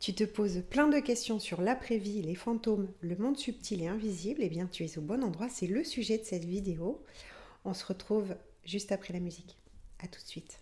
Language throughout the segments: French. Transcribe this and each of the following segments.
Tu te poses plein de questions sur l'après-vie, les fantômes, le monde subtil et invisible, eh bien tu es au bon endroit, c'est le sujet de cette vidéo. On se retrouve juste après la musique. À tout de suite.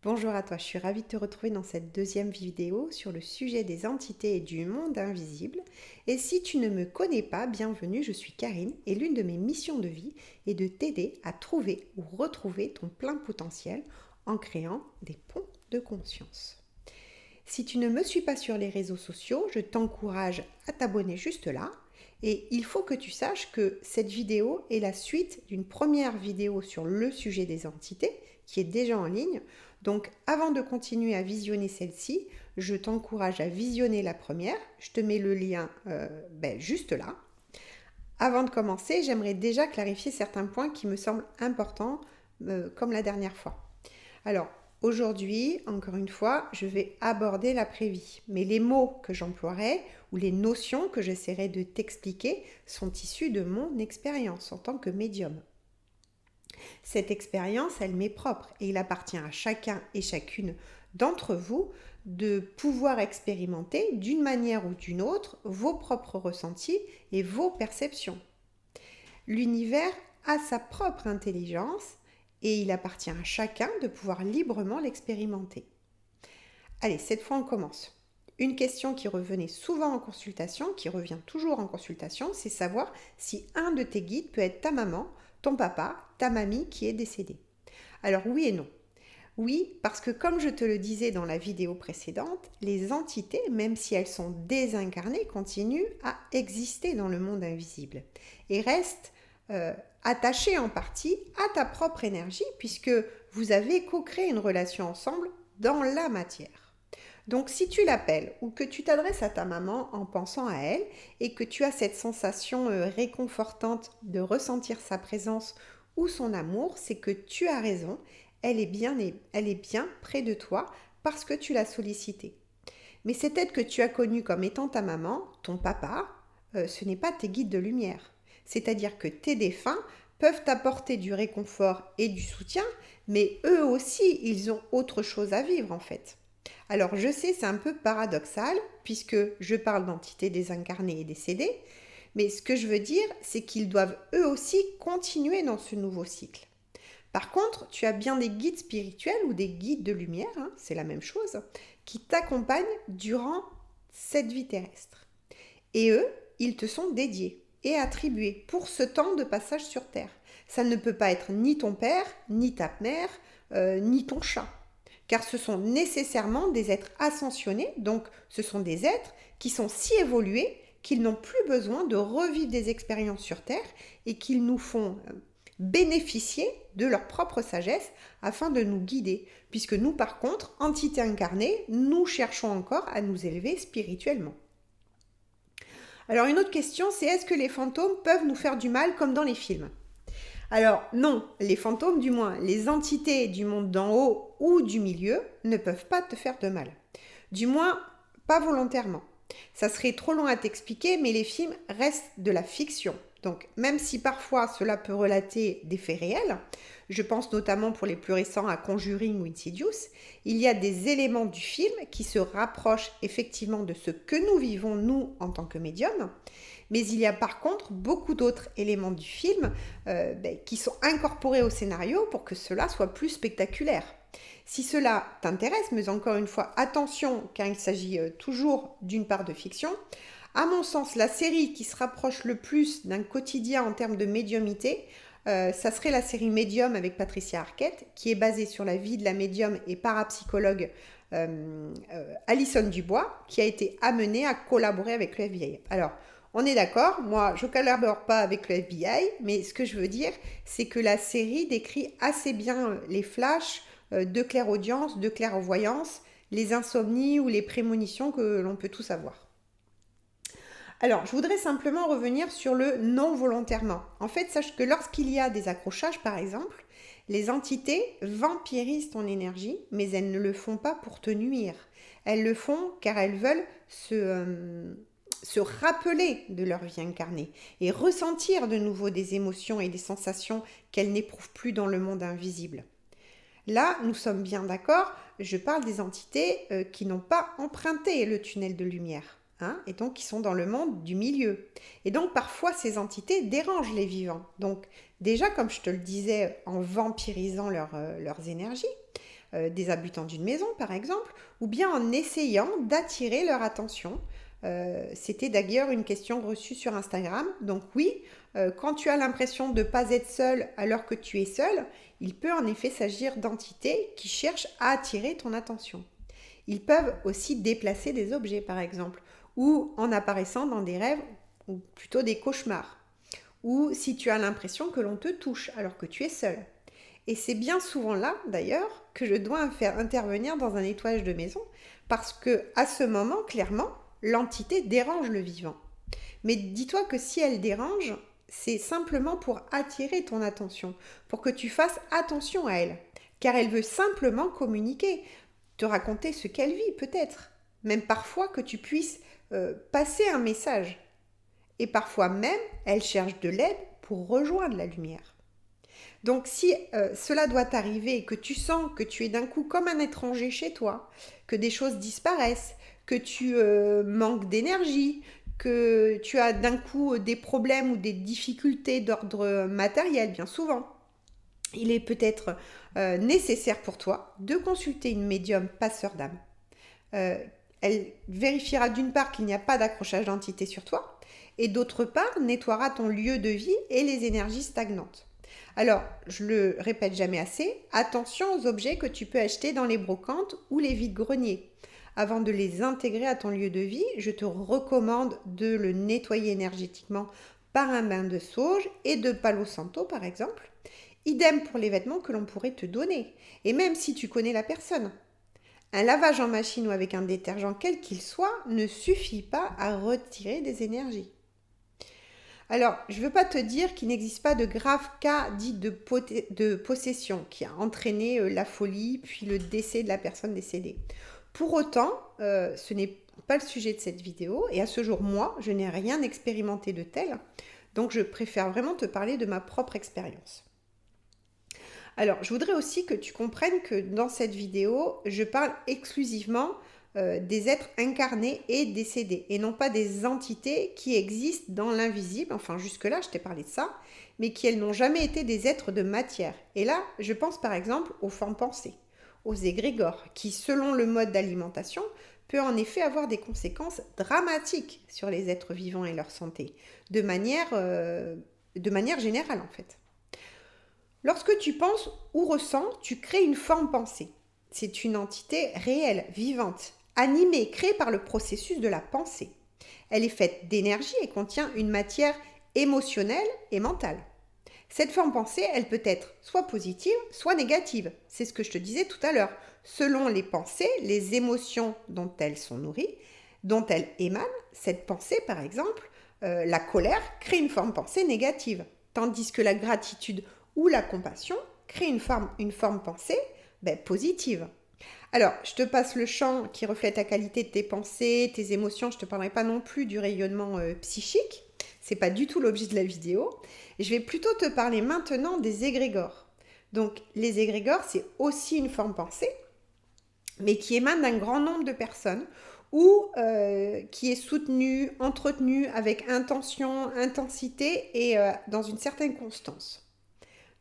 Bonjour à toi, je suis ravie de te retrouver dans cette deuxième vidéo sur le sujet des entités et du monde invisible. Et si tu ne me connais pas, bienvenue, je suis Karine et l'une de mes missions de vie est de t'aider à trouver ou retrouver ton plein potentiel en créant des ponts de conscience. Si tu ne me suis pas sur les réseaux sociaux, je t'encourage à t'abonner juste là. Et il faut que tu saches que cette vidéo est la suite d'une première vidéo sur le sujet des entités qui est déjà en ligne. Donc avant de continuer à visionner celle-ci, je t'encourage à visionner la première. Je te mets le lien juste là. Avant de commencer, j'aimerais déjà clarifier certains points qui me semblent importants comme la dernière fois. Alors, aujourd'hui, encore une fois, je vais aborder l'après-vie. Mais les mots que j'emploierai ou les notions que j'essaierai de t'expliquer sont issus de mon expérience en tant que médium. Cette expérience, elle m'est propre et il appartient à chacun et chacune d'entre vous de pouvoir expérimenter d'une manière ou d'une autre vos propres ressentis et vos perceptions. L'univers a sa propre intelligence et il appartient à chacun de pouvoir librement l'expérimenter. Allez, cette fois on commence. Une question qui revenait souvent en consultation, qui revient toujours en consultation, c'est savoir si un de tes guides peut être ta maman, ton papa, ta mamie qui est décédée. Alors oui et non. Oui, parce que comme je te le disais dans la vidéo précédente, les entités, même si elles sont désincarnées, continuent à exister dans le monde invisible et restent attachées en partie à ta propre énergie puisque vous avez co-créé une relation ensemble dans la matière. Donc si tu l'appelles ou que tu t'adresses à ta maman en pensant à elle et que tu as cette sensation réconfortante de ressentir sa présence ou son amour, c'est que tu as raison, elle est bien près de toi parce que tu l'as sollicitée. Mais cette aide que tu as connue comme étant ta maman, ton papa, ce n'est pas tes guides de lumière. C'est-à-dire que tes défunts peuvent t'apporter du réconfort et du soutien, mais eux aussi, ils ont autre chose à vivre en fait. Alors je sais, c'est un peu paradoxal, puisque je parle d'entités désincarnées et décédées, mais ce que je veux dire, c'est qu'ils doivent eux aussi continuer dans ce nouveau cycle. Par contre, tu as bien des guides spirituels ou des guides de lumière, c'est la même chose, qui t'accompagnent durant cette vie terrestre. Et eux, ils te sont dédiés et attribués pour ce temps de passage sur Terre. Ça ne peut pas être ni ton père, ni ta mère, ni ton chat. Car ce sont nécessairement des êtres ascensionnés, donc ce sont des êtres qui sont si évolués qu'ils n'ont plus besoin de revivre des expériences sur Terre et qu'ils nous font bénéficier de leur propre sagesse afin de nous guider. Puisque nous, par contre, entités incarnées, nous cherchons encore à nous élever spirituellement. Alors une autre question, c'est est-ce que les fantômes peuvent nous faire du mal comme dans les films ? Alors non, les fantômes, du moins les entités du monde d'en haut ou du milieu, ne peuvent pas te faire de mal. Du moins, pas volontairement. Ça serait trop long à t'expliquer, mais les films restent de la fiction. Donc même si parfois cela peut relater des faits réels, je pense notamment pour les plus récents à Conjuring ou Insidious, il y a des éléments du film qui se rapprochent effectivement de ce que nous vivons nous en tant que médiums, mais il y a par contre beaucoup d'autres éléments du film qui sont incorporés au scénario pour que cela soit plus spectaculaire. Si cela t'intéresse, mais encore une fois, attention, car il s'agit toujours d'une part de fiction, à mon sens, la série qui se rapproche le plus d'un quotidien en termes de médiumité, ça serait la série Medium avec Patricia Arquette, qui est basée sur la vie de la médium et parapsychologue Alison Dubois, qui a été amenée à collaborer avec le FBI. Alors, On est d'accord, moi je collabore pas avec le FBI, mais ce que je veux dire, c'est que la série décrit assez bien les flashs de clairaudience, de clairvoyance, les insomnies ou les prémonitions que l'on peut tous avoir. Alors, je voudrais simplement revenir sur le non volontairement. En fait, sache que lorsqu'il y a des accrochages, par exemple, les entités vampirisent ton énergie, mais elles ne le font pas pour te nuire. Elles le font car elles veulent se rappeler de leur vie incarnée et ressentir de nouveau des émotions et des sensations qu'elles n'éprouvent plus dans le monde invisible. Là, nous sommes bien d'accord, je parle des entités qui n'ont pas emprunté le tunnel de lumière, hein, et donc qui sont dans le monde du milieu. Et donc parfois ces entités dérangent les vivants. Donc déjà, comme je te le disais, en vampirisant leurs énergies, des habitants d'une maison par exemple, ou bien en essayant d'attirer leur attention. C'était d'ailleurs une question reçue sur Instagram. Donc oui, quand tu as l'impression de ne pas être seul alors que tu es seul, il peut en effet s'agir d'entités qui cherchent à attirer ton attention. Ils peuvent aussi déplacer des objets par exemple, ou en apparaissant dans des rêves, ou plutôt des cauchemars, ou si tu as l'impression que l'on te touche alors que tu es seul. Et c'est bien souvent là, d'ailleurs, que je dois faire intervenir dans un nettoyage de maison, parce que à ce moment, clairement, l'entité dérange le vivant. Mais dis-toi que si elle dérange, c'est simplement pour attirer ton attention, pour que tu fasses attention à elle, car elle veut simplement communiquer, te raconter ce qu'elle vit peut-être, même parfois que tu puisses passer un message. Et parfois même, elle cherche de l'aide pour rejoindre la lumière. Donc si cela doit t'arriver et que tu sens que tu es d'un coup comme un étranger chez toi, que des choses disparaissent, que tu manques d'énergie, que tu as d'un coup des problèmes ou des difficultés d'ordre matériel, bien souvent, il est peut-être nécessaire pour toi de consulter une médium passeur d'âme. Elle vérifiera d'une part qu'il n'y a pas d'accrochage d'entité sur toi et d'autre part nettoiera ton lieu de vie et les énergies stagnantes. Alors, je le répète jamais assez, attention aux objets que tu peux acheter dans les brocantes ou les vides-greniers. Avant de les intégrer à ton lieu de vie, je te recommande de le nettoyer énergétiquement par un bain de sauge et de Palo Santo par exemple. Idem pour les vêtements que l'on pourrait te donner, et même si tu connais la personne. Un lavage en machine ou avec un détergent quel qu'il soit ne suffit pas à retirer des énergies. Alors, je ne veux pas te dire qu'il n'existe pas de graves cas dits de possession qui a entraîné la folie puis le décès de la personne décédée. Pour autant, ce n'est pas le sujet de cette vidéo et à ce jour, moi, je n'ai rien expérimenté de tel, donc je préfère vraiment te parler de ma propre expérience. Alors, je voudrais aussi que tu comprennes que dans cette vidéo, je parle exclusivement des êtres incarnés et décédés, et non pas des entités qui existent dans l'invisible, enfin jusque-là je t'ai parlé de ça, mais qui elles n'ont jamais été des êtres de matière. Et là, je pense par exemple aux formes pensées, aux égrégores, qui selon le mode d'alimentation, peut en effet avoir des conséquences dramatiques sur les êtres vivants et leur santé, de manière générale en fait. Lorsque tu penses ou ressens, tu crées une forme pensée. C'est une entité réelle, vivante, animée, créée par le processus de la pensée. Elle est faite d'énergie et contient une matière émotionnelle et mentale. Cette forme pensée, elle peut être soit positive, soit négative. C'est ce que je te disais tout à l'heure. Selon les pensées, les émotions dont elles sont nourries, dont elles émanent, cette pensée, par exemple, la colère crée une forme pensée négative, tandis que la gratitude ou la compassion crée une forme pensée positive. Alors, je te passe le champ qui reflète la qualité de tes pensées, tes émotions. Je ne te parlerai pas non plus du rayonnement psychique. Ce n'est pas du tout l'objet de la vidéo. Je vais plutôt te parler maintenant des égrégores. Donc, les égrégores, c'est aussi une forme pensée, mais qui émane d'un grand nombre de personnes ou qui est soutenue, entretenue avec intention, intensité et dans une certaine constance.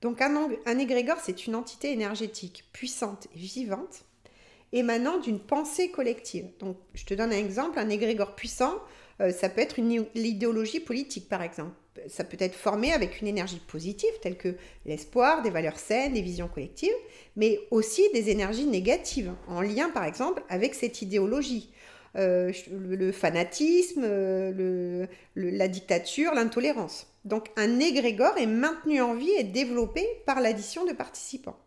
Donc un égrégore, c'est une entité énergétique puissante et vivante, émanant d'une pensée collective. Donc je te donne un exemple, un égrégore puissant, ça peut être l'idéologie politique par exemple. Ça peut être formé avec une énergie positive, telle que l'espoir, des valeurs saines, des visions collectives, mais aussi des énergies négatives, en lien par exemple avec cette idéologie. le fanatisme, la dictature, l'intolérance. Donc un égrégore est maintenu en vie et développé par l'addition de participants.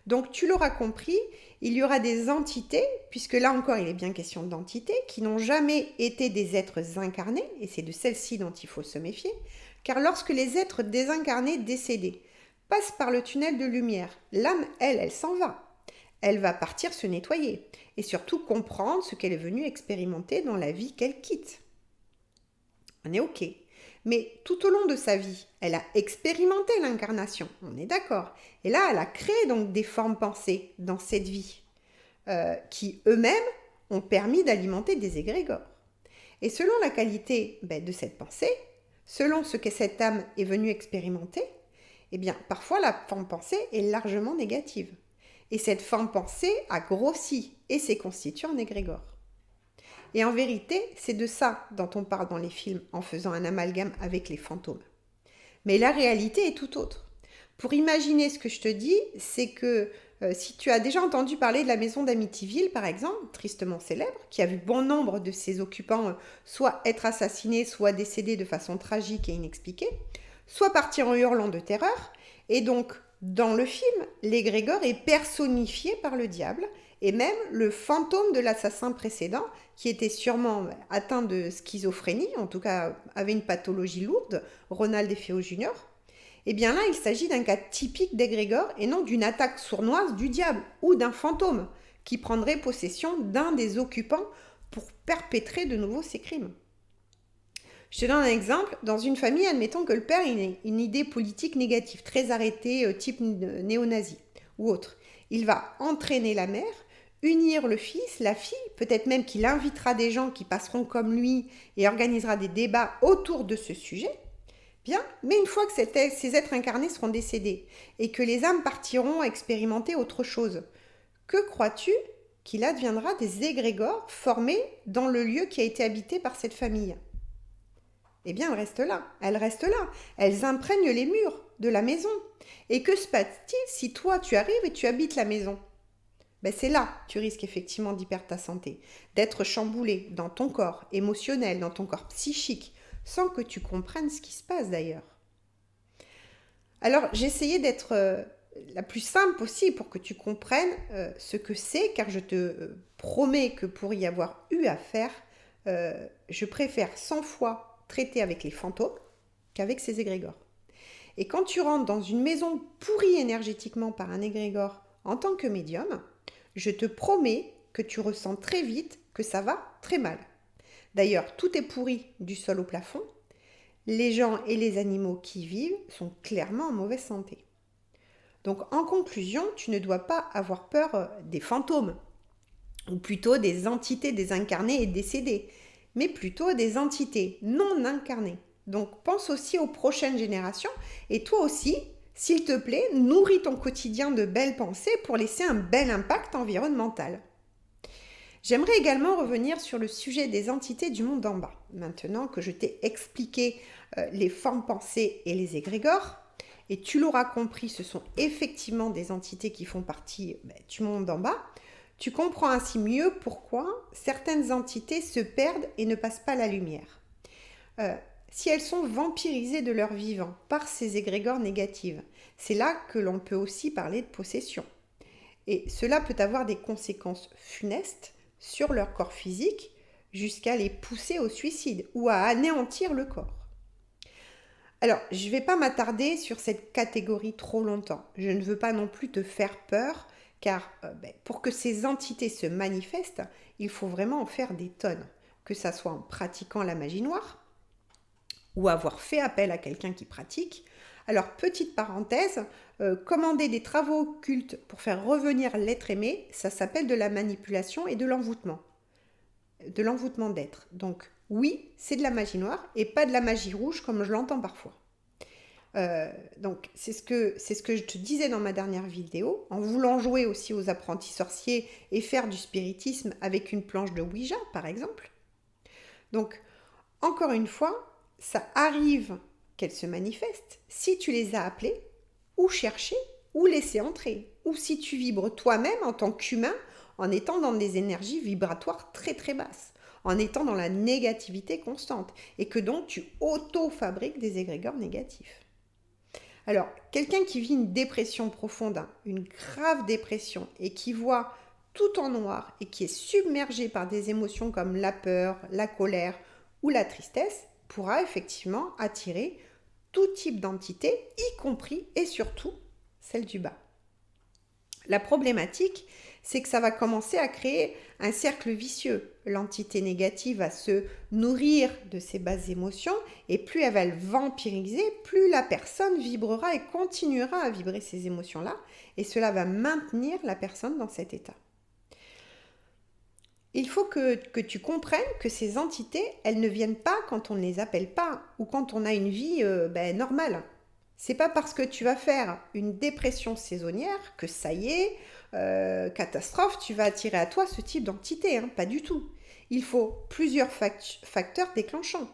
Donc tu l'auras compris, il y aura des entités, puisque là encore il est bien question d'entités, qui n'ont jamais été des êtres incarnés, et c'est de celles-ci dont il faut se méfier, car lorsque les êtres désincarnés décédés passent par le tunnel de lumière, l'âme, elle s'en va. Elle va partir se nettoyer, et surtout comprendre ce qu'elle est venue expérimenter dans la vie qu'elle quitte. On est ok. Mais tout au long de sa vie, elle a expérimenté l'incarnation, on est d'accord. Et là, elle a créé donc des formes pensées dans cette vie, qui eux-mêmes ont permis d'alimenter des égrégores. Et selon la qualité de cette pensée, selon ce que cette âme est venue expérimenter, eh bien, parfois la forme pensée est largement négative. Et cette forme pensée a grossi et s'est constituée en égrégore. Et en vérité, c'est de ça dont on parle dans les films en faisant un amalgame avec les fantômes. Mais la réalité est tout autre. Pour imaginer ce que je te dis, c'est que si tu as déjà entendu parler de la maison d'Amityville, par exemple, tristement célèbre, qui a vu bon nombre de ses occupants soit être assassinés, soit décédés de façon tragique et inexpliquée, soit partir en hurlant de terreur, et donc dans le film, l'égrégore est personnifié par le diable, et même le fantôme de l'assassin précédent, qui était sûrement atteint de schizophrénie, en tout cas avait une pathologie lourde, Ronald DeFeo Jr., eh bien là, il s'agit d'un cas typique d'égrégore et non d'une attaque sournoise du diable ou d'un fantôme qui prendrait possession d'un des occupants pour perpétrer de nouveau ses crimes. Je te donne un exemple. Dans une famille, admettons que le père ait une idée politique négative, très arrêtée, type néo-nazi ou autre. Il va entraîner la mère, unir le fils, la fille, peut-être même qu'il invitera des gens qui passeront comme lui et organisera des débats autour de ce sujet. Bien, mais une fois que ces êtres incarnés seront décédés et que les âmes partiront expérimenter autre chose, que crois-tu qu'il adviendra des égrégores formés dans le lieu qui a été habité par cette famille ? Eh bien, elles restent là, elles imprègnent les murs de la maison. Et que se passe-t-il si toi tu arrives et tu habites la maison ? C'est là que tu risques effectivement d'y perdre ta santé, d'être chamboulé dans ton corps émotionnel, dans ton corps psychique, sans que tu comprennes ce qui se passe d'ailleurs. Alors, j'ai essayé d'être la plus simple possible pour que tu comprennes ce que c'est, car je te promets que pour y avoir eu affaire, je préfère 100 fois traiter avec les fantômes qu'avec ces égrégores. Et quand tu rentres dans une maison pourrie énergétiquement par un égrégore en tant que médium, je te promets que tu ressens très vite que ça va très mal. D'ailleurs, tout est pourri du sol au plafond. Les gens et les animaux qui y vivent sont clairement en mauvaise santé. Donc, en conclusion, tu ne dois pas avoir peur des fantômes, ou plutôt des entités désincarnées et décédées, mais plutôt des entités non incarnées. Donc, pense aussi aux prochaines générations, et toi aussi, s'il te plaît, nourris ton quotidien de belles pensées pour laisser un bel impact environnemental. J'aimerais également revenir sur le sujet des entités du monde d'en bas. Maintenant que je t'ai expliqué les formes pensées et les égrégores, et tu l'auras compris, ce sont effectivement des entités qui font partie du monde d'en bas, tu comprends ainsi mieux pourquoi certaines entités se perdent et ne passent pas la lumière. Si elles sont vampirisées de leur vivant par ces égrégores négatives, c'est là que l'on peut aussi parler de possession. Et cela peut avoir des conséquences funestes sur leur corps physique jusqu'à les pousser au suicide ou à anéantir le corps. Alors, je ne vais pas m'attarder sur cette catégorie trop longtemps. Je ne veux pas non plus te faire peur, car pour que ces entités se manifestent, il faut vraiment en faire des tonnes, que ça soit en pratiquant la magie noire ou avoir fait appel à quelqu'un qui pratique. Alors, petite parenthèse, commander des travaux occultes pour faire revenir l'être aimé, ça s'appelle de la manipulation et de l'envoûtement d'être. Donc, oui, c'est de la magie noire et pas de la magie rouge comme je l'entends parfois. Donc, c'est ce que je te disais dans ma dernière vidéo, en voulant jouer aussi aux apprentis sorciers et faire du spiritisme avec une planche de Ouija, par exemple. Donc, encore une fois, ça arrive qu'elles se manifestent si tu les as appelées, ou cherchées, ou laissées entrer, ou si tu vibres toi-même en tant qu'humain en étant dans des énergies vibratoires très très basses, en étant dans la négativité constante, et que donc tu auto-fabriques des égrégores négatifs. Alors, quelqu'un qui vit une dépression profonde, une grave dépression, et qui voit tout en noir, et qui est submergé par des émotions comme la peur, la colère ou la tristesse, pourra effectivement attirer tout type d'entité, y compris et surtout celle du bas. La problématique, c'est que ça va commencer à créer un cercle vicieux. L'entité négative va se nourrir de ces basses émotions et plus elle va le vampiriser, plus la personne vibrera et continuera à vibrer ces émotions-là et cela va maintenir la personne dans cet état. Il faut que tu comprennes que ces entités, elles ne viennent pas quand on ne les appelle pas ou quand on a une vie normale. C'est pas parce que tu vas faire une dépression saisonnière que ça y est, catastrophe, tu vas attirer à toi ce type d'entité, hein, pas du tout. Il faut plusieurs facteurs déclenchants.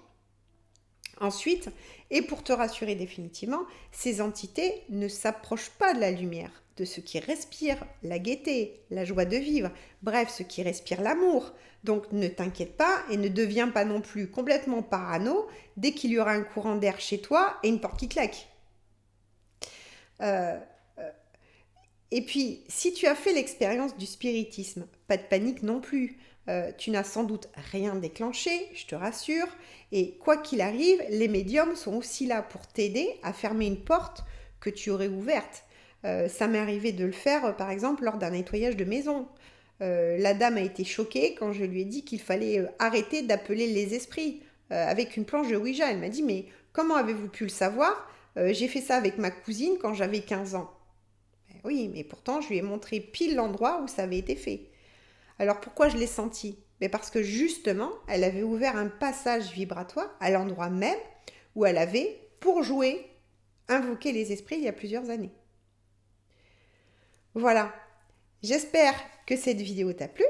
Ensuite, et pour te rassurer définitivement, ces entités ne s'approchent pas de la lumière, de ce qui respire la gaieté, la joie de vivre, bref, ce qui respire l'amour. Donc ne t'inquiète pas et ne deviens pas non plus complètement parano dès qu'il y aura un courant d'air chez toi et une porte qui claque. Et puis, si tu as fait l'expérience du spiritisme, pas de panique non plus. Tu n'as sans doute rien déclenché, je te rassure. Et quoi qu'il arrive, les médiums sont aussi là pour t'aider à fermer une porte que tu aurais ouverte. Ça m'est arrivé de le faire, par exemple, lors d'un nettoyage de maison. La dame a été choquée quand je lui ai dit qu'il fallait arrêter d'appeler les esprits avec une planche de Ouija. Elle m'a dit « Mais comment avez-vous pu le savoir ? J'ai fait ça avec ma cousine quand j'avais 15 ans. » Oui, mais pourtant, je lui ai montré pile l'endroit où ça avait été fait. Alors pourquoi je l'ai senti ? Mais parce que justement, elle avait ouvert un passage vibratoire à l'endroit même où elle avait, pour jouer, invoqué les esprits il y a plusieurs années. Voilà, j'espère que cette vidéo t'a plu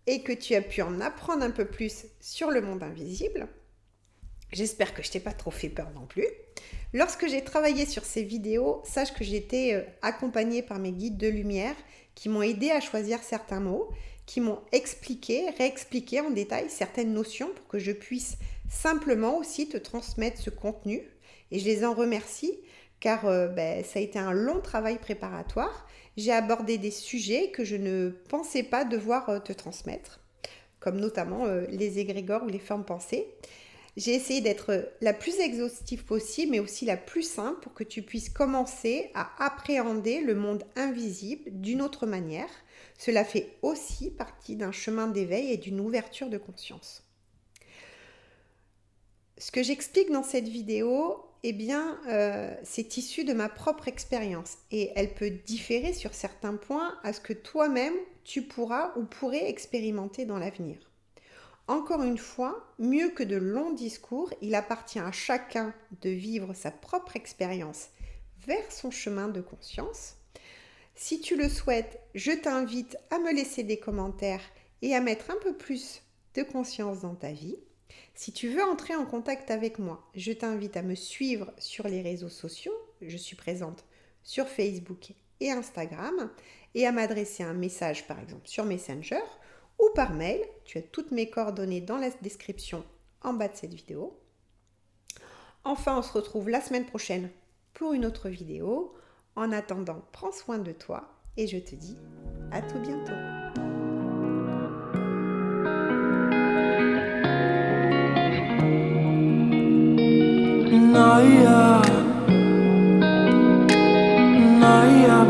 et que tu as pu en apprendre un peu plus sur le monde invisible. J'espère que je t'ai pas trop fait peur non plus. Lorsque j'ai travaillé sur ces vidéos, sache que j'étais accompagnée par mes guides de lumière qui m'ont aidé à choisir certains mots, qui m'ont réexpliqué en détail certaines notions pour que je puisse simplement aussi te transmettre ce contenu. Et je les en remercie car ça a été un long travail préparatoire. J'ai abordé des sujets que je ne pensais pas devoir te transmettre, comme notamment les égrégores ou les formes pensées. J'ai essayé d'être la plus exhaustive possible, mais aussi la plus simple pour que tu puisses commencer à appréhender le monde invisible d'une autre manière. Cela fait aussi partie d'un chemin d'éveil et d'une ouverture de conscience. Ce que j'explique dans cette vidéo, c'est issu de ma propre expérience et elle peut différer sur certains points à ce que toi-même tu pourras ou pourrais expérimenter dans l'avenir. Encore une fois, mieux que de longs discours, il appartient à chacun de vivre sa propre expérience vers son chemin de conscience. Si tu le souhaites, je t'invite à me laisser des commentaires et à mettre un peu plus de conscience dans ta vie. Si tu veux entrer en contact avec moi, je t'invite à me suivre sur les réseaux sociaux. Je suis présente sur Facebook et Instagram et à m'adresser un message par exemple sur Messenger ou par mail. Tu as toutes mes coordonnées dans la description en bas de cette vidéo. Enfin, on se retrouve la semaine prochaine pour une autre vidéo. En attendant, prends soin de toi et je te dis à tout bientôt. Naya, Naya,